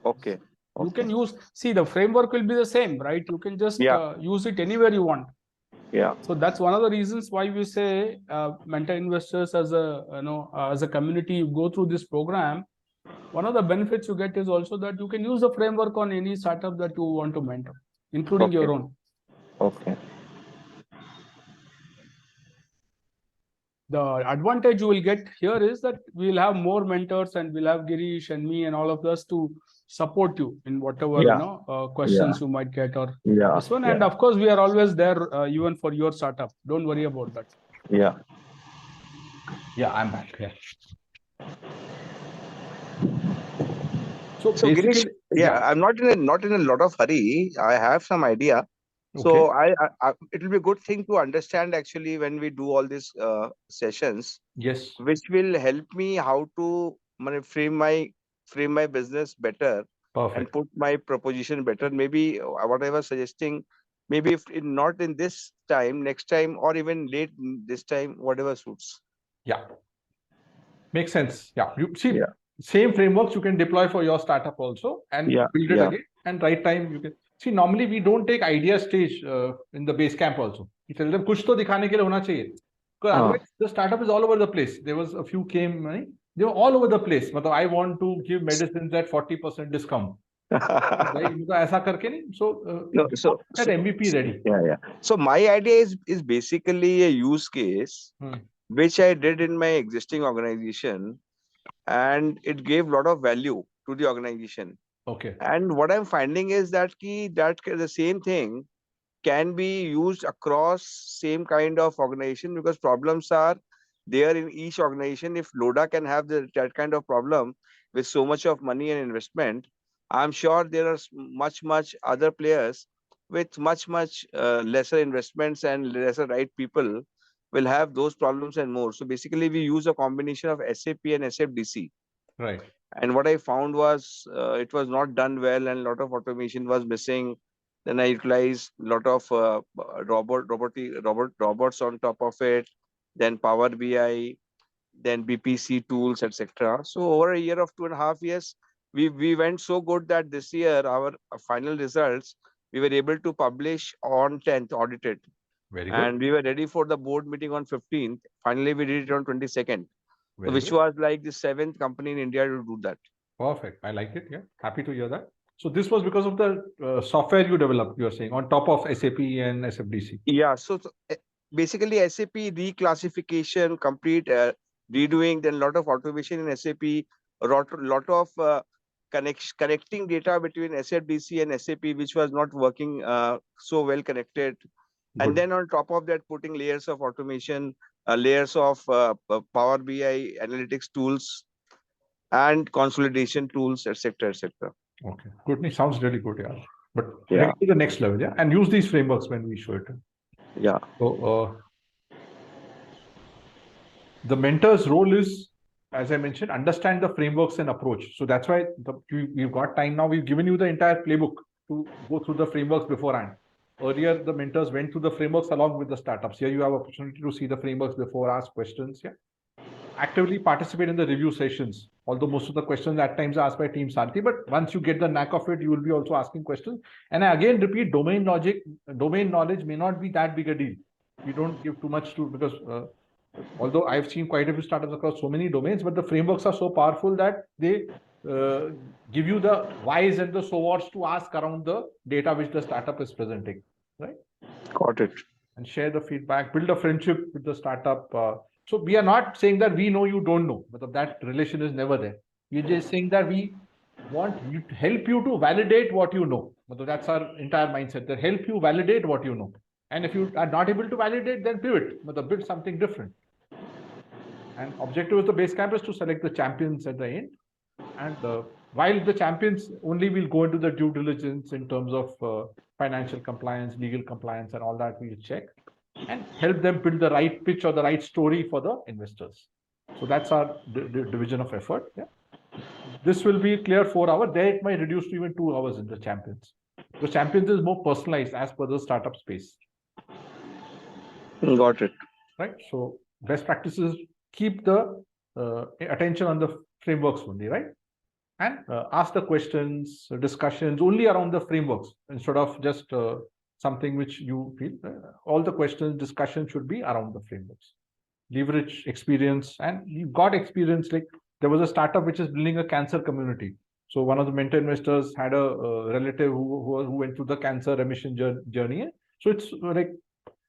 Okay. you Okay. can use, see, the framework will be the same, right? You can just Yeah. use it anywhere you want. Yeah. So that's one of the reasons why we say Mentor Investors as a, as a community, you go through this program. One of the benefits you get is also that you can use the framework on any startup that you want to mentor, including your own. Okay. The advantage you will get here is that we'll have more mentors, and we'll have Girish and me and all of us to support you in whatever questions you might get, or Yeah. this one. And of course, we are always there even for your startup. Don't worry about that. Yeah. Yeah, I'm back. Yeah. So So Girish, basically, I'm not in a lot of hurry. I have some idea. So okay. it will be a good thing to understand actually when we do all these sessions, Yes, which will help me how to frame my business better and perfect. put my proposition better. Maybe what I was suggesting, maybe if not in this time, next time, or even late this time, whatever suits. Yeah, makes sense. Yeah, you see, Yeah. same frameworks you can deploy for your startup also and Yeah, build it yeah. again. And right time you can see. Normally we don't take idea stage in the base camp also. We tell them कुछ तो दिखाने के लिए होना चाहिए. Because otherwise the startup is all over the place. There was a few came, right? They were all over the place. मतलब I want to give medicines at 40% discount. Right? मतलब ऐसा करके नहीं. So No, so that MVP ready. yeah. So my idea is basically a use case which I did in my existing organization, and it gave a lot of value to the organization. Okay. And what I'm finding is that the same thing can be used across same kind of organization, because problems are there in each organization. If Loda can have that kind of problem with so much of money and investment, I'm sure there are much other players with much lesser investments and lesser right people will have those problems and more. So basically we use a combination of SAP and SFDC. Right. And what I found was it was not done well, and a lot of automation was missing. Then I utilized a lot of robots on top of it, then Power BI, then BPC tools, etc. So over a year of 2.5 years, we went so good that this year our final results we were able to publish on 10th, audited. Very good. And we were ready for the board meeting on 15th. Finally, we did it on 22nd, which was like the 7th company in India to do that. Perfect. I like it. Yeah. Happy to hear that. So this was because of the software you developed, you're saying, on top of SAP and SFDC. Yeah. So basically SAP reclassification, complete redoing, then a lot of automation in SAP, a lot of connecting data between SFDC and SAP, which was not working so well connected. Good. And then on top of that, putting layers of automation, layers of Power BI analytics tools and consolidation tools, etc., etc. Okay. Good. It sounds really good, yeah. But take it to the next level, yeah. And use these frameworks when we show it. Yeah. So the mentor's role is, as I mentioned, understand the frameworks and approach. So that's why we've got time now. We've given you the entire playbook to go through the frameworks beforehand. Earlier, the mentors went through the frameworks along with the startups. Here you have opportunity to see the frameworks before, ask questions. Yeah. Actively participate in the review sessions. Although most of the questions at times are asked by Team Sarthi, but once you get the knack of it, you will be also asking questions. And I again repeat, domain knowledge may not be that big a deal. We don't give too much to, because although I've seen quite a few startups across so many domains, but the frameworks are so powerful that they give you the whys and the so whats to ask around the data which the startup is presenting, right? Got it. And share the feedback, build a friendship with the startup. So we are not saying that we know you don't know, but that relation is never there. We're just saying that we want you to help you to validate what you know. That's our entire mindset. That help you validate what you know. And if you are not able to validate, then pivot, build something different. And objective of the base camp is to select the champions at the end. And while the champions only will go into the due diligence in terms of financial compliance, legal compliance, and all that, we'll check and help them build the right pitch or the right story for the investors. So that's our division of effort. Yeah. This will be clear 4 hours. There it might reduce to even 2 hours in the champions. The champions is more personalized as per the startup space. Got it. right? So best practices keep the attention on the frameworks only, right? And ask the questions, discussions only around the frameworks instead of just something which you feel. All the questions, discussions should be around the frameworks. Leverage experience, and you've got experience. Like there was a startup which is building a cancer community. So one of the mentor investors had a relative who went through the cancer remission journey. So it's like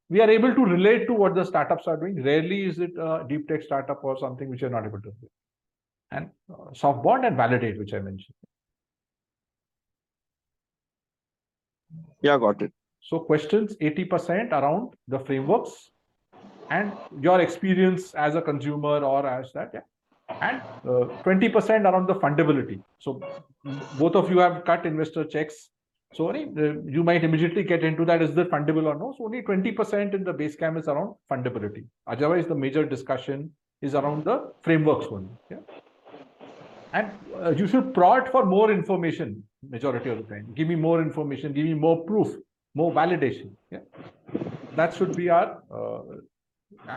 we are able to relate to what the startups are doing. Rarely is it a deep tech startup or something which are not able to do. And soft bond and validate, which I mentioned. Yeah, got it. So questions 80% around the frameworks and your experience as a consumer or as that, yeah. And 20% around the fundability. So both of you have cut investor checks. So you might immediately get into that, is it fundable or no? So only 20% in the base camp is around fundability. Otherwise, the major discussion is around the frameworks only. Yeah. And you should prod for more information majority of the time. Give me more information, give me more proof, more validation. Yeah. That should be our,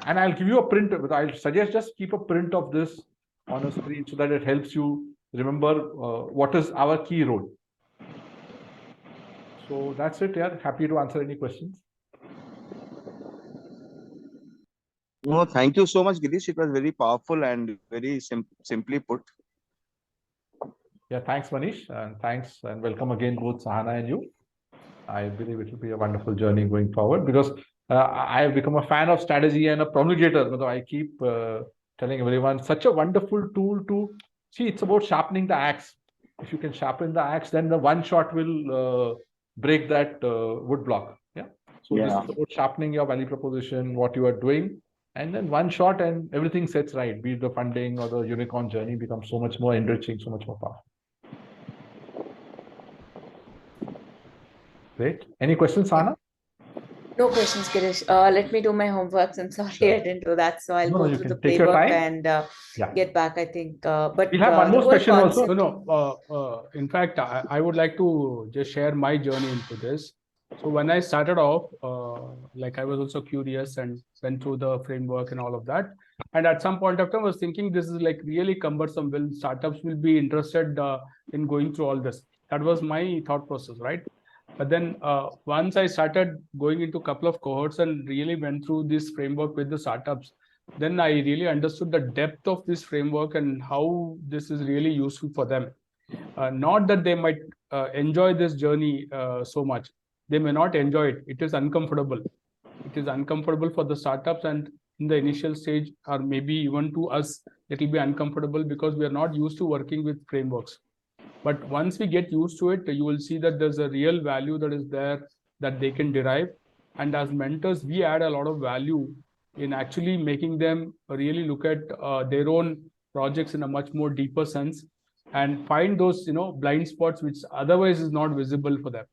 and I'll give you a print, but I'll suggest just keep a print of this on a screen so that it helps you remember what is our key role. So that's it. Yeah. Happy to answer any questions. No, thank you so much, Girish. It was very powerful and very simply put. Yeah, thanks, Manish, and thanks and welcome again, both Sahana and you. I believe it will be a wonderful journey going forward because I have become a fan of strategy and a promulgator. I keep telling everyone, such a wonderful tool to see. It's about sharpening the axe. If you can sharpen the axe, then the one shot will break that wood block. Yeah. So this is about sharpening your value proposition, what you are doing, and then one shot and everything sets right. Be it the funding or the unicorn journey becomes so much more enriching, so much more powerful. Great. Any questions, Sana? No questions, Girish. Let me do my homework. I'm sorry I didn't do that. So I'll go through the take your playbook time. and get back, I think. But we'll have one more the session also. In fact, I would like to just share my journey into this. So when I started off, like I was also curious and went through the framework and all of that. And at some point of time, I was thinking this is like really cumbersome. Will startups will be interested in going through all this? That was my thought process, right? But then once I started going into a couple of cohorts and really went through this framework with the startups, then I really understood the depth of this framework and how this is really useful for them. Not that they might enjoy this journey so much. They may not enjoy it. It is uncomfortable. It is uncomfortable for the startups, and in the initial stage, or maybe even to us, it will be uncomfortable because we are not used to working with frameworks. But once we get used to it, you will see that there's a real value that is there that they can derive. And as mentors, we add a lot of value in actually making them really look at their own projects in a much more deeper sense and find those blind spots which otherwise is not visible for them.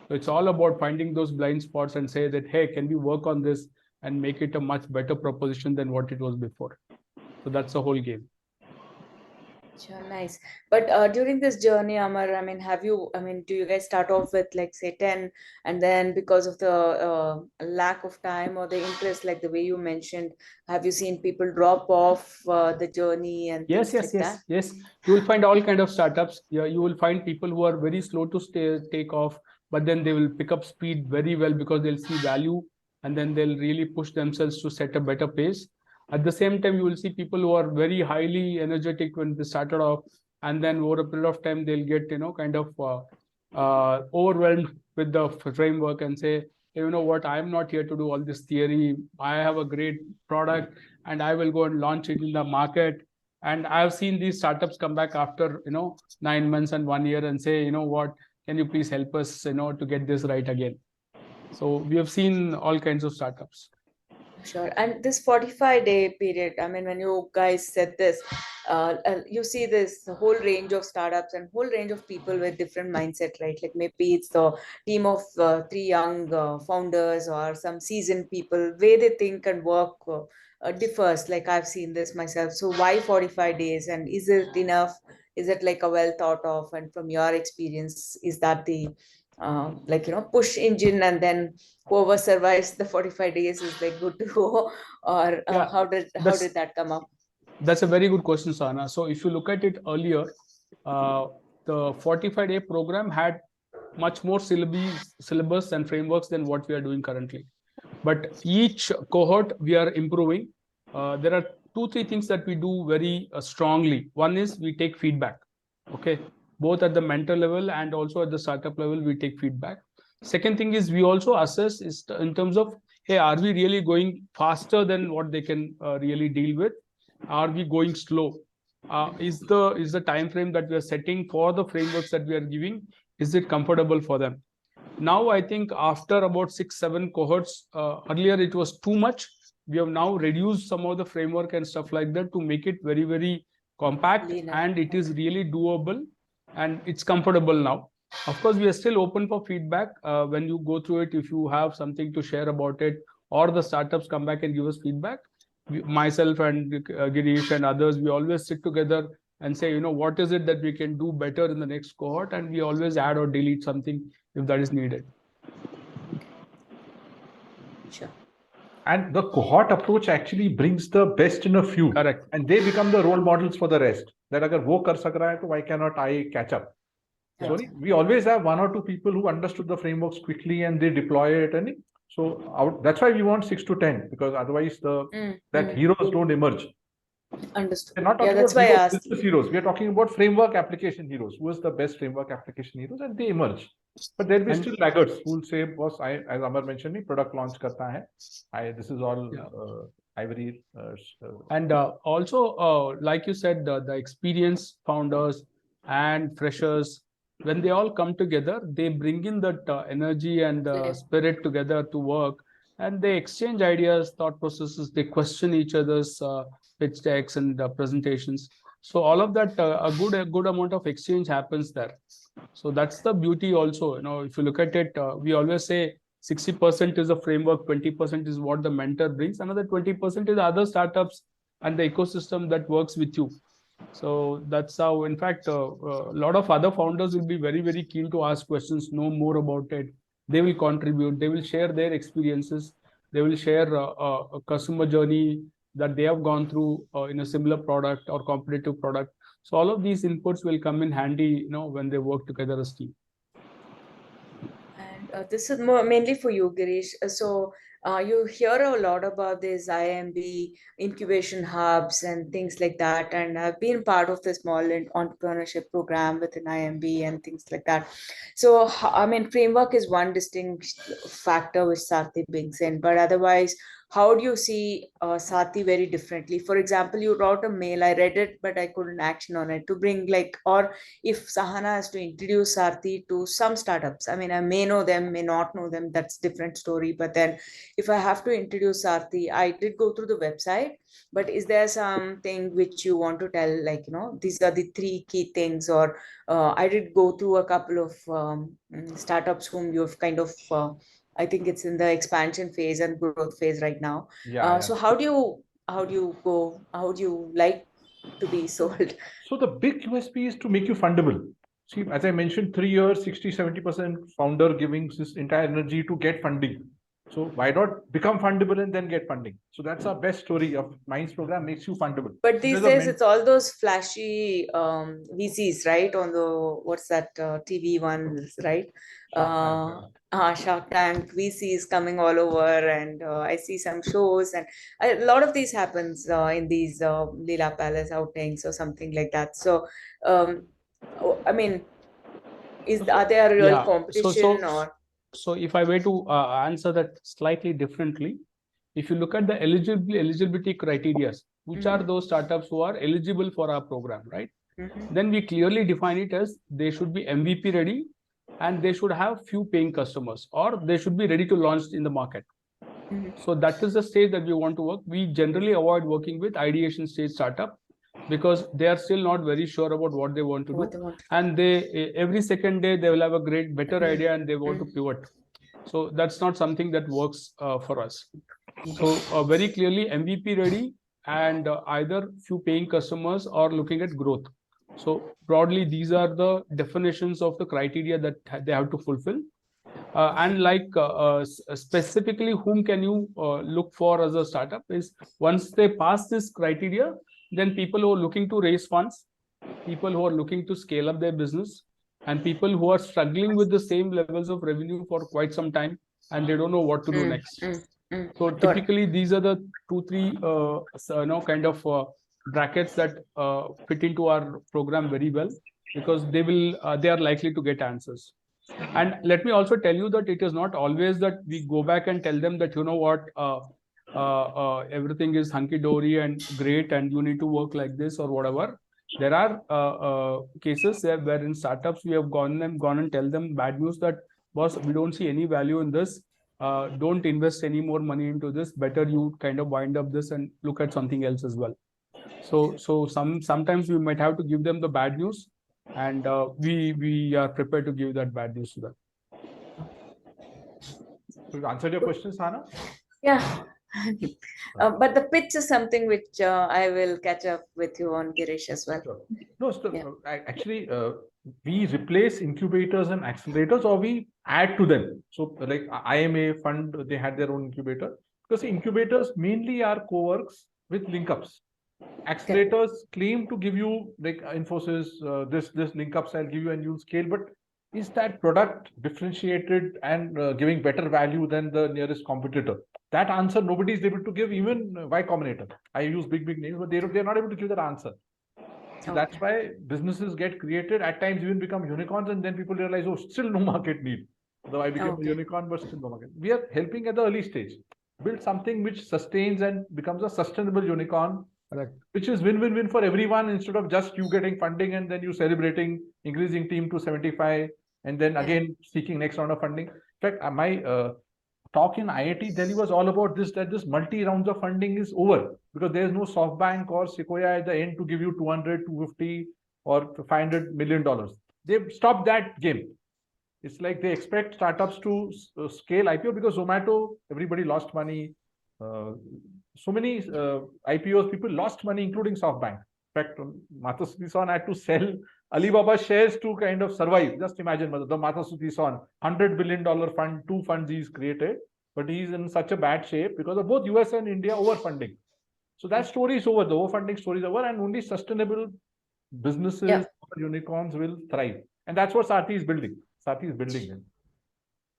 So it's all about finding those blind spots and say that, hey, can we work on this and make it a much better proposition than what it was before? So that's the whole game. Sure, nice. But during this journey, Amar, do you guys start off with like say 10 and then because of the lack of time or the interest, like the way you mentioned, have you seen people drop off the journey and yes, that? Yes. You will find all kind of startups. Yeah, you will find people who are very slow to take off, but then they will pick up speed very well because they'll see value and then they'll really push themselves to set a better pace. At the same time, you will see people who are very highly energetic when they started off, and then over a period of time, they'll get kind of overwhelmed with the framework and say, you know what, I'm not here to do all this theory. I have a great product and I will go and launch it in the market. And I've seen these startups come back after 9 months and 1 year and say, you know what, can you please help us to get this right again? So we have seen all kinds of startups. Sure. And this 45-day period, when you guys said this, you see this whole range of startups and whole range of people with different mindset, right? Like maybe it's the team of 3 young founders or some seasoned people, way they think and work differs. Like I've seen this myself. So why 45 days? And is it enough? Is it like a well thought of? And from your experience, is that the like, push engine, and then whoever survives the 45 days is like good to go, or Yeah, how did that come up? That's a very good question, Sana. So if you look at it earlier, the 45-day program had much more syllabus and frameworks than what we are doing currently. But each cohort we are improving. There are 2-3 things that we do very strongly. One is we take feedback. Okay, both at the mentor level and also at the startup level, we take feedback. Second thing is we also assess is in terms of, hey, are we really going faster than what they can really deal with? Are we going slow? Is the time frame that we are setting for the frameworks that we are giving, is it comfortable for them? Now I think after about 6-7 cohorts, earlier it was too much. We have now reduced some of the framework and stuff like that to make it very, very compact, and it is really doable and it's comfortable now. Of course, we are still open for feedback. When you go through it, if you have something to share about it, or the startups come back and give us feedback, myself and Girish and others, we always sit together and say, what is it that we can do better in the next cohort, and we always add or delete something if that is needed. Sure. And the cohort approach actually brings the best in a few. Correct. And they become the role models for the rest. That agar wo kar sak raha hai, to why cannot I catch up? So we always have 1 or 2 people who understood the frameworks quickly and they deploy it. And so that's why we want 6 to 10, because otherwise heroes don't emerge. Understood. We're not talking that's about why I heroes, asked. business heroes. We are talking about framework application heroes. Who is the best framework application heroes? And they emerge. But there will be still laggards who will say, boss, as Amar mentioned, me product launch karta hai. This is all ivory. And also, like you said, the experienced founders and freshers, when they all come together, they bring in that energy and spirit together to work, and they exchange ideas, thought processes, they question each other's pitch decks and presentations. So all of that, a good amount of exchange happens there. So that's the beauty also. If you look at it, we always say 60% is a framework, 20% is what the mentor brings, another 20% is other startups and the ecosystem that works with you. So that's how, in fact, a lot of other founders will be very, very keen to ask questions, know more about it. They will contribute, they will share their experiences, they will share a customer journey that they have gone through in a similar product or competitive product. So all of these inputs will come in handy, when they work together as team. And this is mainly for you, Girish. So you hear a lot about these IMB incubation hubs and things like that. And I've been part of the small entrepreneurship program within IMB and things like that. So, framework is one distinct factor which Sathi brings in, but otherwise, how do you see Sathi very differently? For example, you wrote a mail, I read it, but I couldn't action on it to bring or if Sahana has to introduce Sathi to some startups. I may know them, may not know them, that's different story. But then if I have to introduce Sathi, I did go through the website, but is there something which you want to tell, these are the 3 key things? Or I did go through a couple of startups whom you've kind of I think it's in the expansion phase and growth phase right now. So how do you like to be sold? So the big USP is to make you fundable. See, as I mentioned, 3 years, 60-70% founder giving this entire energy to get funding. So why not become fundable and then get funding? So that's our best story of Minds program, makes you fundable. But these days it's all those flashy VCs, right? On the what's that TV ones, right? Shark Tank VCs coming all over, and I see some shows, and a lot of these happens in these Leela Palace outings or something like that. So, are there real competition or? So if I were to answer that slightly differently, if you look at the eligibility criteria, which are those startups who are eligible for our program, right? Then we clearly define it as they should be MVP ready and they should have few paying customers, or they should be ready to launch in the market. So that is the stage that we want to work. We generally avoid working with ideation stage startup because they are still not very sure about what they want to do. And they every second day they will have a better idea and they want to pivot. So that's not something that works for us. So very clearly MVP ready and either few paying customers or looking at growth. So broadly, these are the definitions of the criteria that they have to fulfill. And like specifically, whom can you look for as a startup is once they pass this criteria, then people who are looking to raise funds, people who are looking to scale up their business, and people who are struggling with the same levels of revenue for quite some time and they don't know what to do next. So Got it. typically, these are the 2-3 kind of brackets that fit into our program very well, because they are likely to get answers. And let me also tell you that it is not always that we go back and tell them that, you know what, everything is hunky-dory and great and you need to work like this or whatever. There are cases where in startups we have gone and tell them bad news that, boss, we don't see any value in this. Don't invest any more money into this. Better you kind of wind up this and look at something else as well. So sometimes we might have to give them the bad news, and we are prepared to give that bad news to them. So you answered your question, Sana? Yeah. But the pitch is something which I will catch up with you on, Girish, as well. Sure. No, so Yeah. actually, we replace incubators and accelerators, or we add to them. So, like IMA fund, they had their own incubator, because incubators mainly are co-works with link-ups. Accelerators claim to give you, like Infosys, this link-ups I'll give you and you'll scale, but is that product differentiated and giving better value than the nearest competitor? That answer nobody is able to give, even Y Combinator. I use big names, but they're not able to give that answer. So that's why businesses get created, at times even become unicorns, and then people realize, oh, still no market need. Though I became a unicorn, but still no market. We are helping at the early stage. Build something which sustains and becomes a sustainable unicorn, which is win-win-win for everyone, instead of just you getting funding and then you celebrating, increasing team to 75, and then again seeking next round of funding. In fact, my talk in IIT Delhi was all about this, that this multi rounds of funding is over, because there is no SoftBank or Sequoia at the end to give you 200, 250 or $500 million. They've stopped that game. It's like they expect startups to scale IPO, because Zomato, everybody lost money. So many IPOs, people lost money, including SoftBank. In fact, Mathusudhi Son had to sell Alibaba shares to kind of survive. Just imagine the Mathusudhi Son, $100 billion fund, 2 funds he's created, but he's in such a bad shape because of both US and India overfunding. So that story is over. The overfunding story is over, and only sustainable businesses or unicorns will thrive. And that's what Sati is building. Sati is building them.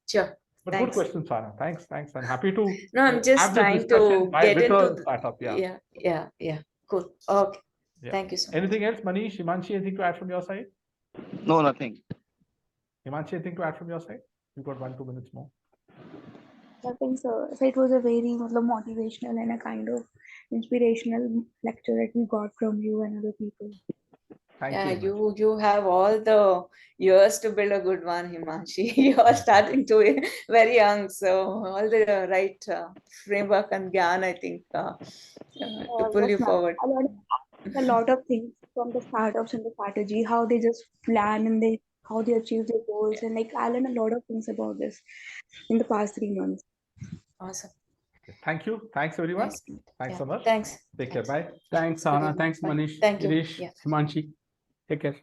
Sure. But Thanks. good question, Sana. Thanks. I'm happy to. No, I'm just trying to get into the startup. Yeah. Cool. Okay. Yeah. Thank you so much. Anything else, Manish, Himanshi, anything to add from your side? No, nothing. Himanshi, anything to add from your side? You've got 1-2 minutes more. Nothing, sir. So it was a very motivational and a kind of inspirational lecture that we got from you and other people. Thank you. You have all the years to build a good one, Himanshi. You are starting to very young, so all the right framework and gyan, I think, to pull Yes, you ma'am. forward. A lot of things from the startups and the strategy, how they just plan and how they achieve their goals, and like I learned a lot of things about this in the past 3 months. Awesome. Thank you. Thanks, everyone. Nice. Thanks so much. Thanks. Take care. Bye. Thanks, Sana. Thanks, Bye. Manish. Thank you. Girish, Himanshi. Take care.